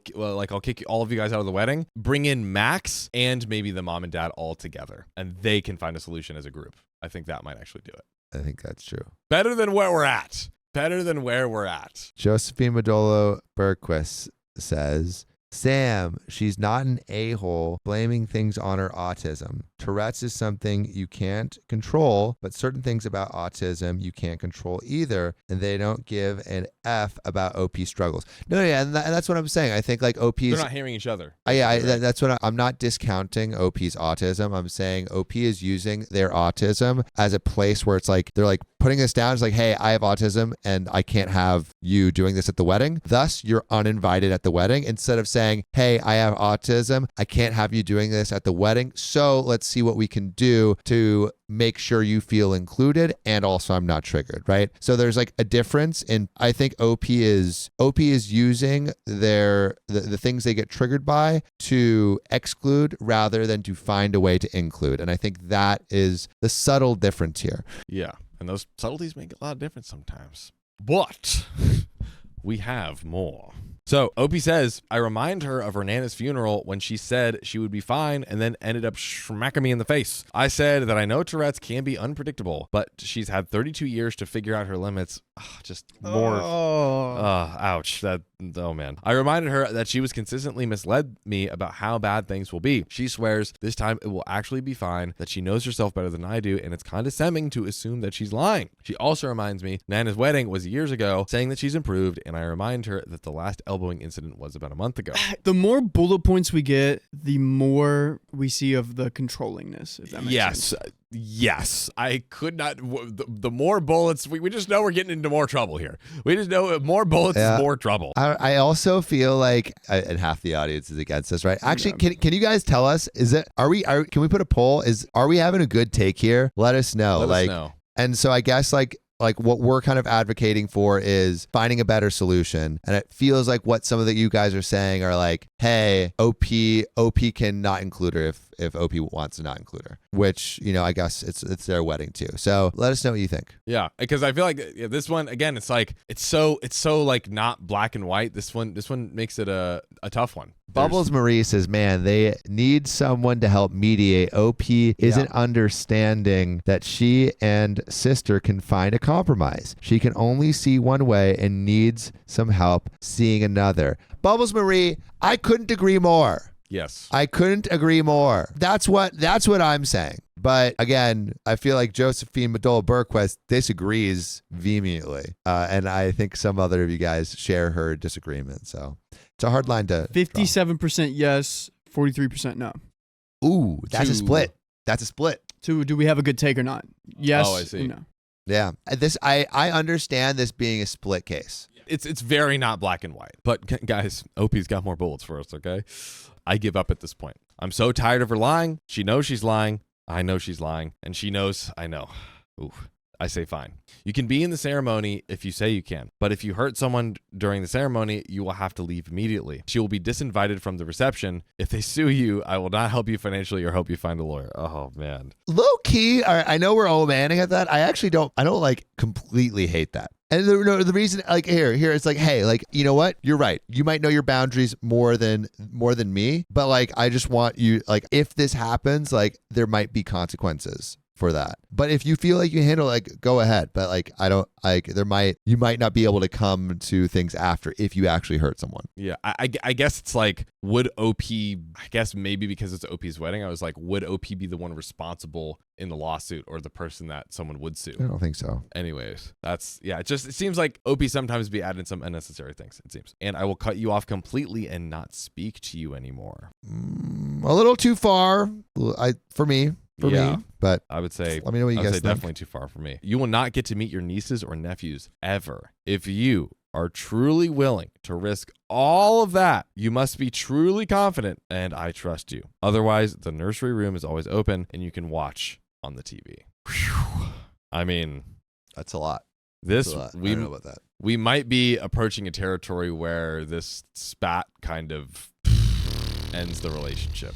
kick all of you guys out of the wedding. Bring in Max and maybe the mom and dad all together, and they can find a solution as a group. I think that might actually do it. I think that's true. Better than where we're at. Josephine Modolo Berquist says, Sam, she's not an a-hole blaming things on her autism. Tourette's is something you can't control, but certain things about autism you can't control either, and they don't give an F about OP struggles. No, yeah, and that's what I'm saying. I think like OP's... They're not hearing each other. That's what I'm not discounting OP's autism. I'm saying OP is using their autism as a place where it's like, they're like putting this down. It's like, hey, I have autism and I can't have you doing this at the wedding. Thus, you're uninvited at the wedding, instead of saying, hey, I have autism, I can't have you doing this at the wedding, so let's see what we can do to make sure you feel included and also I'm not triggered, right? So there's like a difference in, I think OP is using the things they get triggered by to exclude rather than to find a way to include. And I think that is the subtle difference here. Yeah, and those subtleties make a lot of difference sometimes. But we have more. So OP says, I remind her of her Nana's funeral when she said she would be fine and then ended up smacking me in the face. I said that I know Tourette's can be unpredictable, but she's had 32 years to figure out her limits. Just more. Ouch. Oh man. I reminded her that she was consistently misled me about how bad things will be. She swears this time it will actually be fine, that she knows herself better than I do, and it's condescending to assume that she's lying. She also reminds me Nana's wedding was years ago, saying that she's improved, and I remind her that the last elbowing incident was about a month ago. The more bullet points we get, the more we see of the controllingness, if that makes sense. Yes, I could not. The more bullets, we just know we're getting into more trouble here. We just know more bullets is more trouble. I also feel like, and half the audience is against us, right? Actually, can you guys tell us? Can we put a poll? Are we having a good take here? Let us know. Let us know. And so I guess like what we're kind of advocating for is finding a better solution. And it feels like what some of you guys are saying are like, hey, OP can not include her if OP wants to not include her, which, you know, I guess it's their wedding too. So let us know what you think. Yeah, because I feel like this one, again, it's like, it's so like not black and white. This one makes it a tough one. Bubbles Marie says, man, they need someone to help mediate. OP isn't understanding that she and sister can find a compromise. She can only see one way and needs some help seeing another. Bubbles Marie, I couldn't agree more. Yes. I couldn't agree more. That's what I'm saying. But again, I feel like Josephine Modolo Berquist disagrees vehemently. And I think some other of you guys share her disagreement. So it's a hard line to 57% yes, 43% no. Ooh, that's a split. So do we have a good take or not? Yes. Oh, I see. No. Yeah. I understand this being a split case. It's very not black and white. But guys, OP's got more bullets for us, okay? I give up at this point. I'm so tired of her lying. She knows she's lying. I know she's lying. And she knows I know. Ooh, I say fine. You can be in the ceremony if you say you can. But if you hurt someone during the ceremony, you will have to leave immediately. She will be disinvited from the reception. If they sue you, I will not help you financially or help you find a lawyer. Oh, man. Low key, I know we're all manning at that. I don't like completely hate that. And the reason, like here, it's like, hey, like, you know what? You're right. You might know your boundaries more than me, but like, I just want you, like, if this happens, like, there might be consequences for that. But if you feel like you handle, like, go ahead. But like, I don't like, you might not be able to come to things after if you actually hurt someone. Yeah. I guess it's like, would OP, I guess maybe because it's OP's wedding, I was like, would OP be the one responsible in the lawsuit or the person that someone would sue? I don't think so. Anyways, it seems like OP sometimes be adding some unnecessary things, it seems. And I will cut you off completely and not speak to you anymore. A little too far, for me. But I would say, let me know what you guys think. Definitely too far for me. You will not get to meet your nieces or nephews ever. If you are truly willing to risk all of that, you must be truly confident, and I trust you. Otherwise, the nursery room is always open and you can watch on the TV. Whew. I mean, that's a lot. I don't know about that. We might be approaching a territory where this spat kind of ends the relationship.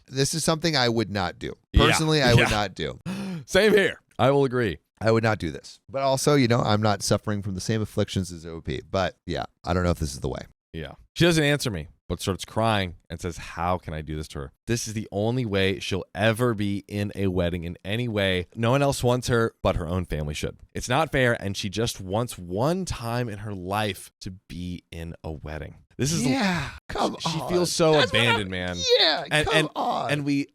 This is something I would not do. Personally, I would not do. Same here. I will agree. I would not do this. But also, I'm not suffering from the same afflictions as OP. But yeah, I don't know if this is the way. Yeah. She doesn't answer me, but starts crying and says, how can I do this to her? This is the only way she'll ever be in a wedding in any way. No one else wants her, but her own family should. It's not fair, and she just wants one time in her life to be in a wedding. This is come on. She feels so abandoned, man. Yeah, come on. And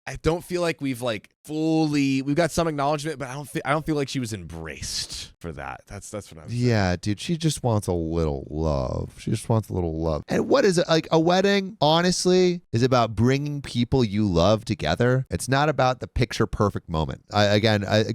I don't feel like we've got some acknowledgement, but I don't feel like she was embraced for that. That's what I'm saying. Yeah, dude, she just wants a little love. She just wants a little love. And what is it? Like, a wedding, honestly, is about bringing people you love together. It's not about the picture perfect moment.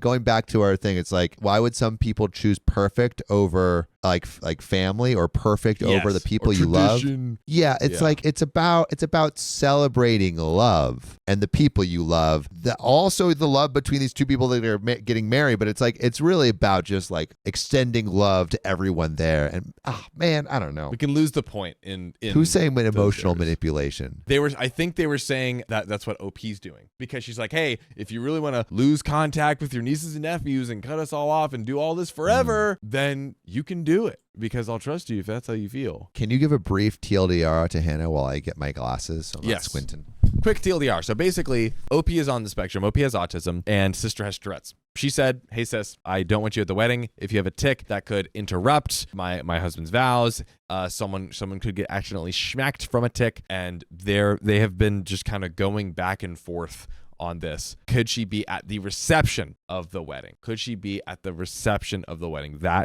Going back to our thing, it's like, why would some people choose perfect over like family, or perfect over the people you love? Yeah, it's about celebrating love and the people you love. Also the love between these two people that are getting married, but it's really about just like extending love to everyone there. And man, I don't know. We can lose the point in who's saying emotional manipulation? I think they were saying that that's what OP's doing, because she's like, hey, if you really want to lose contact with your nieces and nephews and cut us all off and do all this forever, then you can do it, because I'll trust you if that's how you feel. Can you give a brief TLDR to Hannah while I get my glasses so I'm not squinting? Quick TLDR. So basically, OP is on the spectrum. OP has autism, and sister has Tourette's. She said, hey, sis, I don't want you at the wedding. If you have a tic that could interrupt my husband's vows, someone could get accidentally schmacked from a tic, and they have been just kind of going back and forth on this. Could she be at the reception of the wedding? That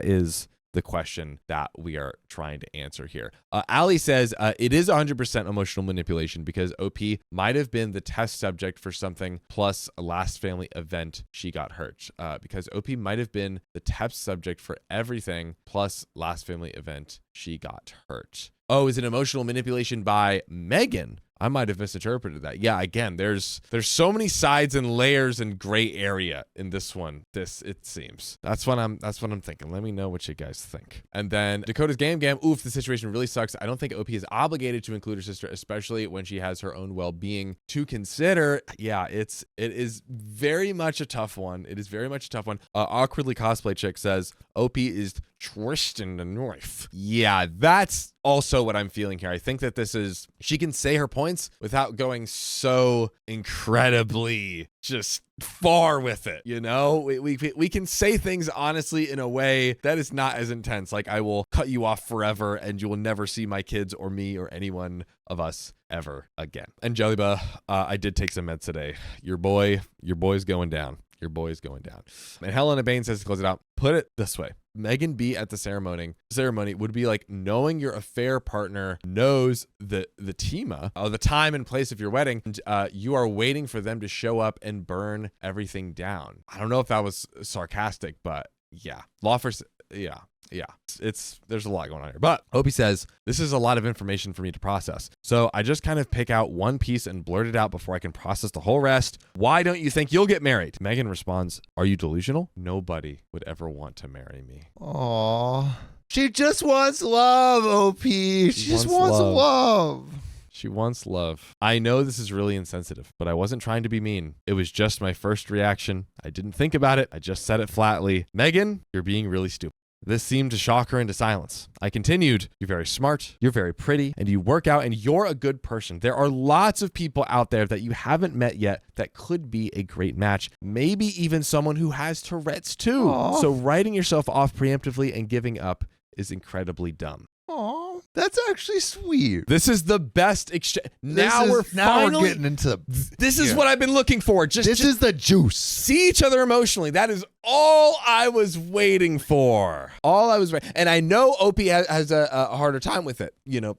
is the question that we are trying to answer here. Allie says it is 100% emotional manipulation, because OP might have been the test subject for something plus a last family event she got hurt. Because OP might have been the test subject for everything plus last family event she got hurt. Oh, is it emotional manipulation by Megan? I might have misinterpreted that. Yeah, again, there's so many sides and layers and gray area in this one. It seems. That's what I'm thinking. Let me know what you guys think. And then Dakota's Gam, oof, the situation really sucks. I don't think OP is obligated to include her sister, especially when she has her own well-being to consider. Yeah, it is very much a tough one. Awkwardly Cosplay Chick says OP is twisting the knife. Yeah, that's also what I'm feeling here. I think that she can say her points without going so incredibly just far with it. We can say things honestly in a way that is not as intense. Like, I will cut you off forever and you will never see my kids or me or anyone of us ever again. And Jellyba, I did take some meds today. Your boy's going down. And Helena Bain says, to close it out, put it this way. Megan B at the ceremony would be like knowing your affair partner knows the time and place of your wedding, and you are waiting for them to show up and burn everything down. I don't know if that was sarcastic, but yeah. There's a lot going on here. But Opie says, this is a lot of information for me to process. So I just kind of pick out one piece and blurt it out before I can process the whole rest. Why don't you think you'll get married? Megan responds, are you delusional? Nobody would ever want to marry me. Aww. She just wants love, OP. She just wants love. She wants love. I know this is really insensitive, but I wasn't trying to be mean. It was just my first reaction. I didn't think about it. I just said it flatly. Megan, you're being really stupid. This seemed to shock her into silence. I continued, you're very smart, you're very pretty, and you work out, and you're a good person. There are lots of people out there that you haven't met yet that could be a great match. Maybe even someone who has Tourette's too. Aww. So writing yourself off preemptively and giving up is incredibly dumb. Aw, That's actually sweet. This is the best exchange. Now we're getting into This is what I've been looking for. This is the juice. See each other emotionally. That is all I was waiting for. And I know OP has a harder time with it,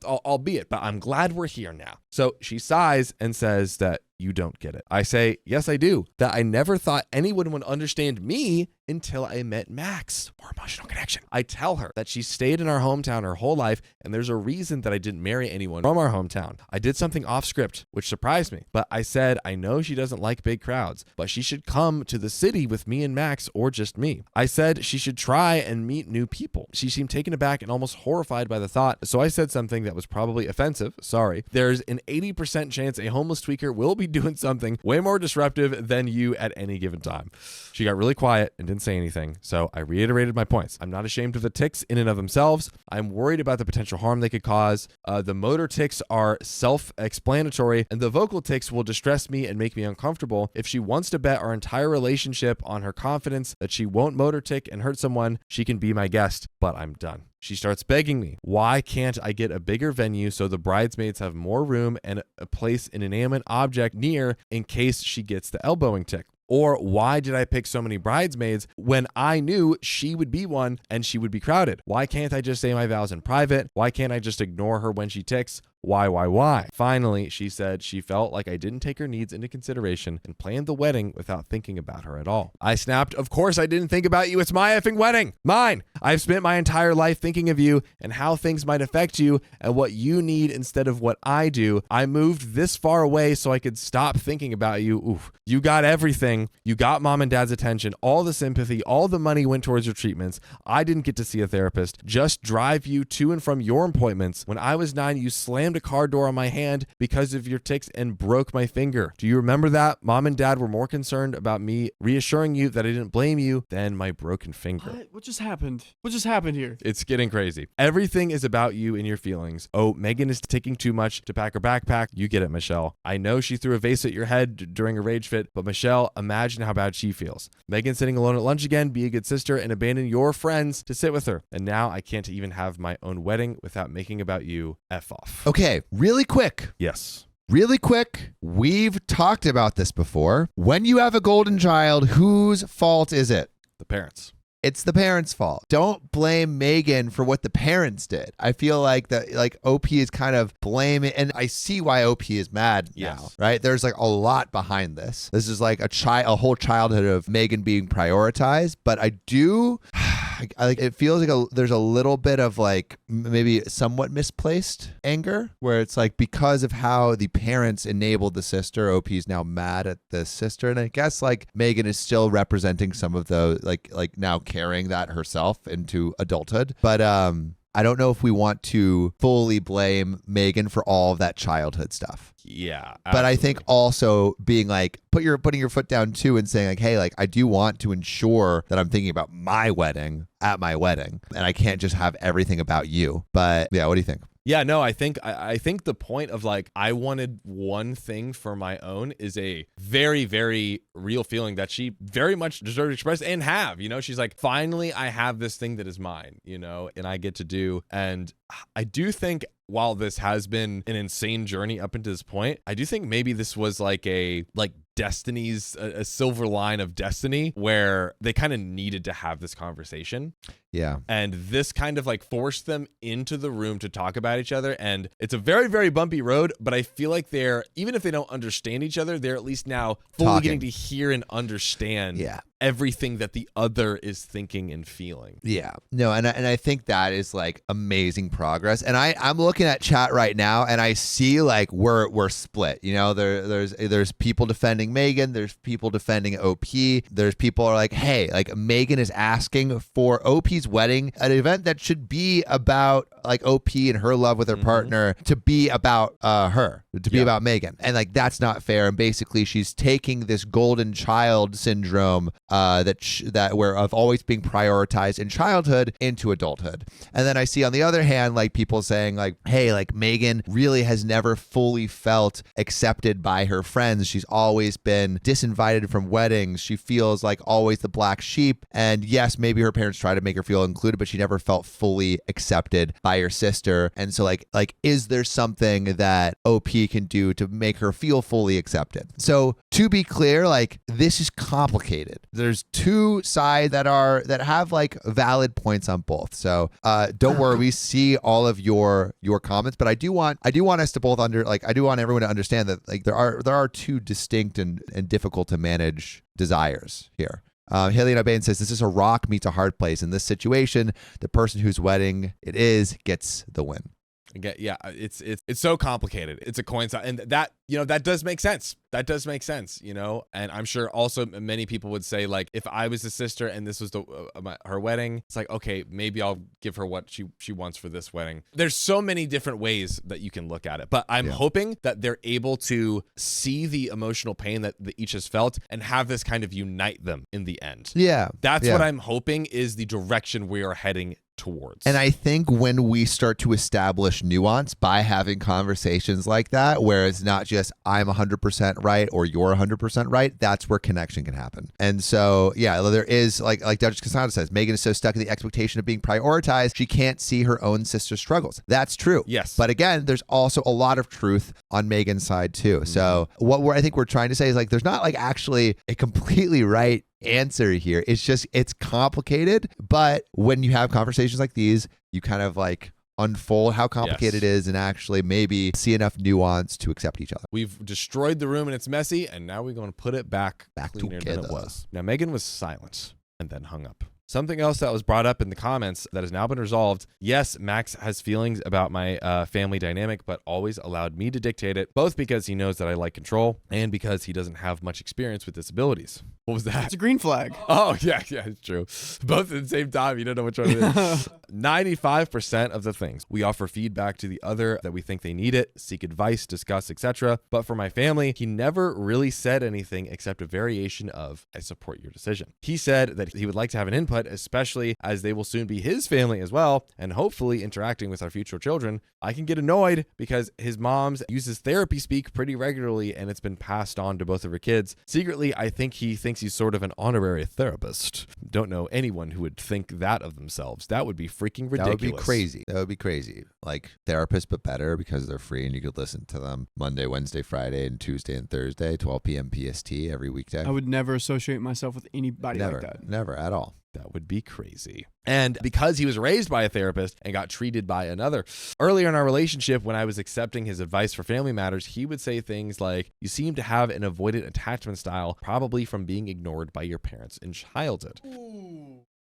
albeit, but I'm glad we're here now. So she sighs and says that you don't get it. I say, yes, I do. That I never thought anyone would understand me until I met Max. More emotional connection. I tell her that she stayed in our hometown her whole life, and there's a reason that I didn't marry anyone from our hometown. I did something off script, which surprised me. But I said, I know she doesn't like big crowds, but she should come to the city with me and Max, or just me. I said she should try and meet new people. She seemed taken aback and almost horrified by the thought, so I said something that was probably offensive. Sorry. There's an 80% chance a homeless tweaker will be doing something way more disruptive than you at any given time. She got really quiet and didn't say anything, so I reiterated my points. I'm not ashamed of the tics in and of themselves. I'm worried about the potential harm they could cause. The motor tics are self-explanatory, and the vocal tics will distress me and make me uncomfortable. If she wants to bet our entire relationship on her confidence that she won't motor tic and hurt someone, she can be my guest, but I'm done. She starts begging me, why can't I get a bigger venue so the bridesmaids have more room and a place an inanimate object near in case she gets the elbowing tic? Or why did I pick so many bridesmaids when I knew she would be one and she would be crowded? Why can't I just say my vows in private? Why can't I just ignore her when she ticks? Why? Finally, she said she felt like I didn't take her needs into consideration and planned the wedding without thinking about her at all. I snapped, of course I didn't think about you. It's my effing wedding. Mine. I've spent my entire life thinking of you and how things might affect you and what you need instead of what I do. I moved this far away so I could stop thinking about you. Oof. You got everything. You got mom and dad's attention, all the sympathy, all the money went towards your treatments. I didn't get to see a therapist. Just drive you to and from your appointments. When I was 9, you slammed a car door on my hand because of your tics and broke my finger. Do you remember that? Mom and dad were more concerned about me reassuring you that I didn't blame you than my broken finger. What just happened? What just happened here? It's getting crazy. Everything is about you and your feelings. Oh, Megan is taking too much to pack her backpack. You get it, Michelle. I know she threw a vase at your head during a rage fit, but Michelle, imagine how bad she feels. Megan sitting alone at lunch again, be a good sister and abandon your friends to sit with her. And now I can't even have my own wedding without making about you. F off. Okay, really quick. Yes. Really quick, we've talked about this before. When you have a golden child, whose fault is it? The parents. It's the parents' fault. Don't blame Megan for what the parents did. I feel like OP is kind of blaming, and I see why OP is mad now, right? There's like a lot behind this. This is like a whole childhood of Megan being prioritized, but I do... it feels like there's a little bit of like maybe somewhat misplaced anger where it's like because of how the parents enabled the sister, OP is now mad at the sister. And I guess like Megan is still representing some of the like now carrying that herself into adulthood. But I don't know if we want to fully blame Megan for all of that childhood stuff. Yeah. Absolutely. But I think also being like, putting your foot down too and saying like, hey, like I do want to ensure that I'm thinking about my wedding at my wedding and I can't just have everything about you. But yeah, what do you think? Yeah, no, I think the point of like I wanted one thing for my own is a very, very real feeling that she very much deserved to express and have. She's like, finally, I have this thing that is mine, and I get to do. And I do think while this has been an insane journey up until this point, I do think maybe this was like Destiny's a silver line of destiny where they kind of needed to have this conversation. Yeah. And this kind of like forced them into the room to talk about each other. And it's a very, very bumpy road, but I feel like even if they don't understand each other, they're at least now fully getting to hear and understand everything that the other is thinking and feeling. Yeah. No, and I think that is like amazing progress. And I'm looking at chat right now and I see like we're split. There's people defending Megan, there's people defending OP, there's people are like, hey, like Megan is asking for OP's wedding, an event that should be about like OP and her love with her partner, to be about her, to be about Megan. And like that's not fair. And basically she's taking this golden child syndrome that were of always being prioritized in childhood into adulthood. And then I see on the other hand, like people saying like, hey, like Megan really has never fully felt accepted by her friends. She's always been disinvited from weddings. She feels like always the black sheep. And yes, maybe her parents try to make her feel included, but she never felt fully accepted by her sister. And so like, is there something that OP can do to make her feel fully accepted? So to be clear, like this is complicated. There's two sides that have like valid points on both. So don't worry, we see all of your comments, but I do want us to both I do want everyone to understand that like there are two distinct and difficult to manage desires here. Haley O'Bain says, this is a rock meets a hard place. In this situation, the person whose wedding it is gets the win. Yeah, it's so complicated. It's a coin toss, and that that does make sense. That does make sense, And I'm sure also many people would say like, if I was a sister and this was her wedding, it's like, okay, maybe I'll give her what she wants for this wedding. There's so many different ways that you can look at it, but I'm hoping that they're able to see the emotional pain that each has felt and have this kind of unite them in the end. Yeah, that's what I'm hoping is the direction we are heading towards. And I think when we start to establish nuance by having conversations like that, where it's not just I'm 100% right or you're 100% right, that's where connection can happen. And so, yeah, there is like Duchess Cassandra says, Megan is so stuck in the expectation of being prioritized, she can't see her own sister's struggles. That's true. Yes. But again, there's also a lot of truth on Megan's side too. So what I think we're trying to say is like, there's not like actually a completely right answer here. It's complicated, but when you have conversations like these, you kind of like unfold how complicated it is and actually maybe see enough nuance to accept each other. We've destroyed the room and it's messy, and now we're going to put it back cleaner than it was. Now Megan was silent and then hung up. Something else that was brought up in the comments that has now been resolved. Yes, Max has feelings about my family dynamic, but always allowed me to dictate it, both because he knows that I like control and because he doesn't have much experience with disabilities. What was that? It's a green flag. Oh, yeah, it's true. Both at the same time. You don't know which one it is. 95% of the things we offer feedback to the other that we think they need it, seek advice, discuss, etc. But for my family, he never really said anything except a variation of, I support your decision. He said that he would like to have an input, especially as they will soon be his family as well, and hopefully interacting with our future children. I can get annoyed because his mom's uses therapy speak pretty regularly and it's been passed on to both of her kids. Secretly, I think he thinks he's sort of an honorary therapist. Don't know anyone who would think that of themselves. That would be freaking ridiculous. That would be crazy. That would be crazy. Like therapists, but better because they're free and you could listen to them Monday, Wednesday, Friday, and Tuesday and Thursday, 12 p.m. PST every weekday. I would never associate myself with anybody like that. Never at all. That would be crazy. And because he was raised by a therapist and got treated by another, earlier in our relationship, when I was accepting his advice for family matters, he would say things like, you seem to have an avoidant attachment style, probably from being ignored by your parents in childhood.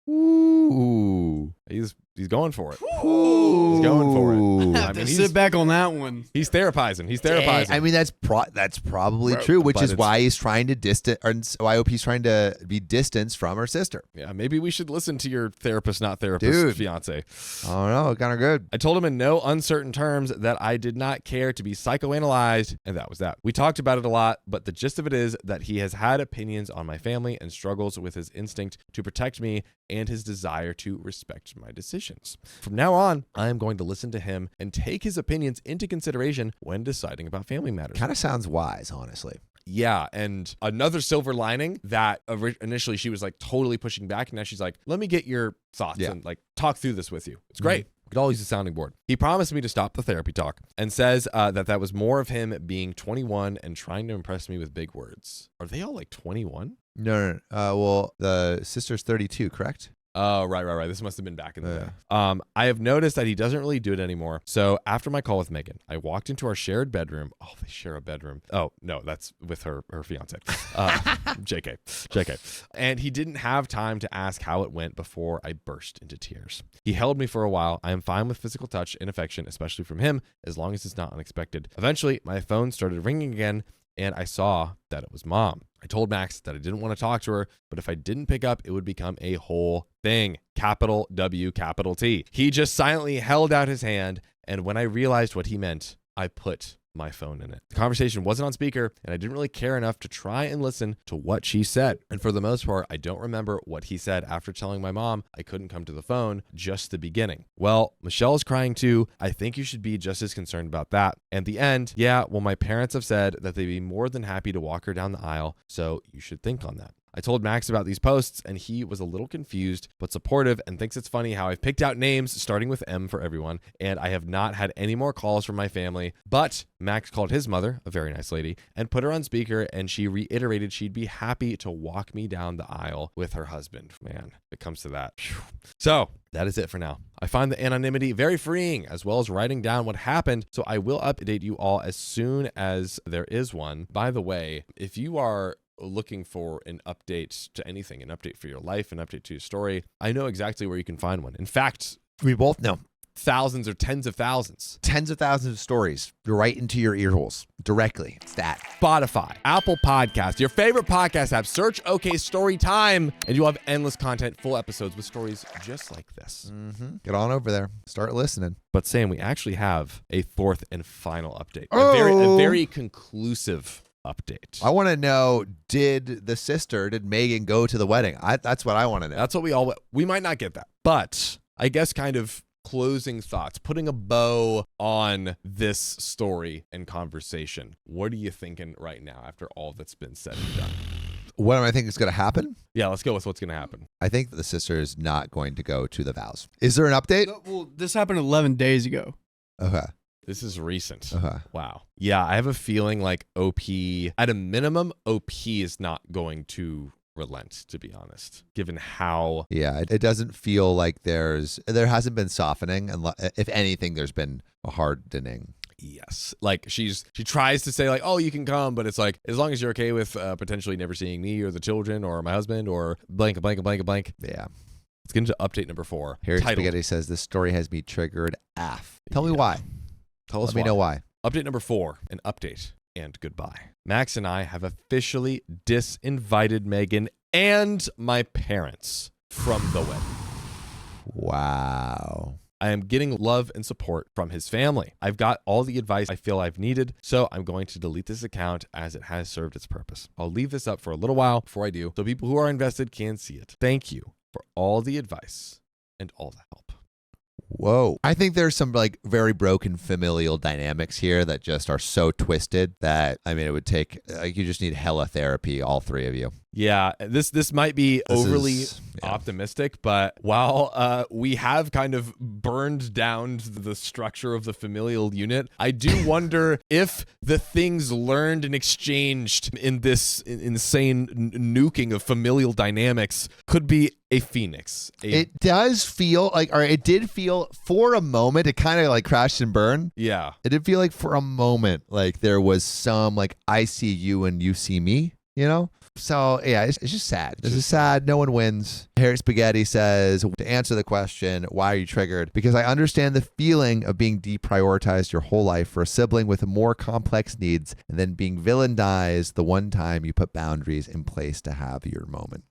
Ooh. He's going for it. Ooh. He's going for it. I mean, sit back on that one. He's therapizing. I mean, that's probably true, which is why he's trying to why OP's trying to be distanced from her sister. Yeah, maybe we should listen to your therapist, not therapist, fiance. Oh no, kind of good. I told him in no uncertain terms that I did not care to be psychoanalyzed, and that was that. We talked about it a lot, but the gist of it is that he has had opinions on my family and struggles with his instinct to protect me and his desire to respect my decisions. From now on, I am going to listen to him and take his opinions into consideration when deciding about family matters. Kind of sounds wise, honestly. Yeah, and another silver lining that initially she was like totally pushing back, and now she's like, let me get your thoughts and like talk through this with you. It's great. We could all use a sounding board. He promised me to stop the therapy talk and says that was more of him being 21 and trying to impress me with big words. Are they all like 21? No. Well, the sister's 32, correct? Oh, right. This must have been back in the day. I have noticed that he doesn't really do it anymore. So after my call with Megan, I walked into our shared bedroom. Oh, they share a bedroom. Oh, no, that's with her fiance. JK. And he didn't have time to ask how it went before I burst into tears. He held me for a while. I am fine with physical touch and affection, especially from him, as long as it's not unexpected. Eventually, my phone started ringing again, and I saw that it was Mom. I told Max that I didn't want to talk to her, but if I didn't pick up, it would become a whole thing. Capital W, capital T. He just silently held out his hand, and when I realized what he meant, I put my phone in it. The conversation wasn't on speaker, and I didn't really care enough to try and listen to what she said. And for the most part, I don't remember what he said after telling my mom I couldn't come to the phone, just the beginning. Well, Michelle's crying too. I think you should be just as concerned about that. And the end, yeah, well, my parents have said that they'd be more than happy to walk her down the aisle, so you should think on that. I told Max about these posts, and he was a little confused but supportive and thinks it's funny how I've picked out names starting with M for everyone, and I have not had any more calls from my family. But Max called his mother, a very nice lady, and put her on speaker, and she reiterated she'd be happy to walk me down the aisle with her husband. Man, if it comes to that. So that is it for now. I find the anonymity very freeing, as well as writing down what happened, so I will update you all as soon as there is one. By the way, if you are looking for an update to anything, an update for your life, an update to your story, I know exactly where you can find one. In fact, We both know. thousands or tens of thousands. Tens of thousands of stories right into your ear holes directly. It's that. Spotify, Apple Podcasts, your favorite podcast app, search OK Storytime, and you'll have endless content, full episodes with stories just like this. Get on over there. Start listening. But Sam, we actually have a fourth and final update. Oh. A very conclusive update. I want to know, did Megan go to the wedding? That's what I want to know. That's what we might not get that. But I guess kind of closing thoughts, putting a bow on this story and conversation. What are you thinking right now after all that's been said and done? What do I think is going to happen? Yeah, let's go with what's going to happen. I think the sister is not going to go to the vows. Is there an update? Well, this happened 11 days ago. Okay. This is recent. Okay. Wow. Yeah, I have a feeling like OP, at a minimum, OP is not going to relent, to be honest, given how... Yeah, it doesn't feel like there hasn't been softening. And if anything, there's been a hardening. Yes. Like she tries to say like, oh, you can come, but it's like, as long as you're okay with potentially never seeing me or the children or my husband or blank, blank, blank, blank. Yeah. Let's get into update number 4. Harry titled, Spaghetti says, this story has me triggered AF. Tell me why. Tell us Let me know why. Update number 4, an update and goodbye. Max and I have officially disinvited Megan and my parents from the wedding. Wow. I am getting love and support from his family. I've got all the advice I feel I've needed, so I'm going to delete this account as it has served its purpose. I'll leave this up for a little while before I do, so people who are invested can see it. Thank you for all the advice and all the help. Whoa. I think there's some like very broken familial dynamics here that just are so twisted that, I mean, it would take, you just need hella therapy, all three of you. Yeah, this might be overly optimistic, but while we have kind of burned down the structure of the familial unit, I do wonder if the things learned and exchanged in this insane nuking of familial dynamics could be a phoenix. It does feel like, or it did feel for a moment, it kind of like crashed and burned. Yeah. It did feel like for a moment, like there was some like, I see you and you see me, you know? So, yeah, it's just sad. This is sad. No one wins. Harry Spaghetti says, to answer the question, why are you triggered? Because I understand the feeling of being deprioritized your whole life for a sibling with more complex needs and then being villainized the one time you put boundaries in place to have your moment.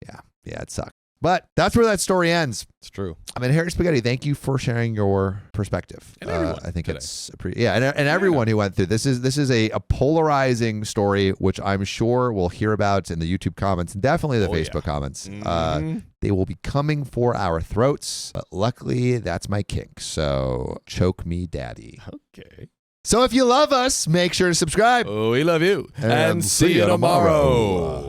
Yeah, it sucks. But that's where that story ends. It's true. I mean, Harry Spaghetti, thank you for sharing your perspective. And everyone I think today. it's pretty, and everyone who went through this is a polarizing story, which I'm sure we'll hear about in the YouTube comments and definitely the Facebook comments. They will be coming for our throats, but luckily that's my kink. So choke me, daddy. Okay. So if you love us, make sure to subscribe. We love you. And See you tomorrow.